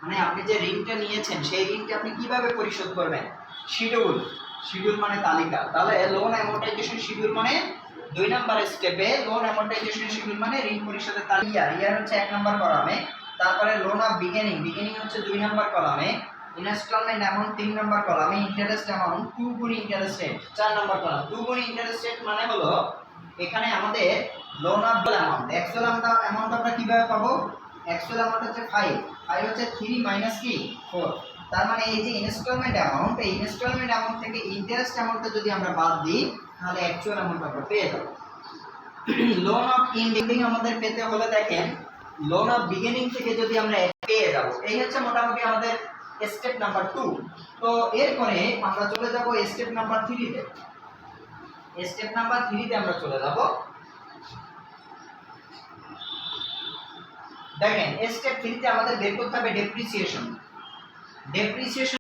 মানে আপনি যে ঋণটা নিয়েছেন সেই ঋণটা আপনি কিভাবে পরিশোধ করবেন, শিডিউল, শিডিউল মানে তালিকা। তাহলে লোন অ্যামortization শিডিউল মানে 2 নাম্বার স্টেপে লোন অ্যামortization শিডিউল মানে ঋণ পরিশোধের তালিকা। ইয়ার হচ্ছে 1 নাম্বার কলামে, তারপরে লোন অফ বিগিনিং, বিগিনিং হচ্ছে 2 নাম্বার কলামে, ইনস্টলমেন্ট অ্যামাউন্ট 3 নাম্বার কলামে, ইন্টারেস্ট অ্যামাউন্ট 2 গুণ ইন্টারেস্ট রেট 4 নাম্বার কলাম। 2 গুণ ইন্টারেস্ট রেট মানে হলো এখানে আমাদের loan of amount, actual amount আমরা কিভাবে পাবো, অ্যাকচুয়াল অ্যামাউন্ট হচ্ছে 5, 5 হচ্ছে 3 মাইনাস কি 4। তার মানে এই যে ইনস্টলমেন্ট অ্যামাউন্ট, এই ইনস্টলমেন্ট অ্যামাউন্ট থেকে ইন্টারেস্ট অ্যামাউন্টটা যদি আমরা বাদ দিই তাহলে অ্যাকচুয়াল অ্যামাউন্ট আমরা পেয়ে যাব। লোন অফ ইন্ডিং আমাদের পেতে হলে দেখেন লোন অফ বিগিনিং থেকে যদি আমরা পেয়ে যাব, এই হচ্ছে মোটামুটি আমাদের স্টেপ নাম্বার 2। তো এরপরে আমরা চলে যাব স্টেপ নাম্বার 3 তে। স্টেপ নাম্বার 3 তে আমরা চলে যাব। দেখেন স্টেপ 3 তে আমাদের বের করতে হবে ডেপ্রিসিয়েশন। ডেপ্রিসিয়েশন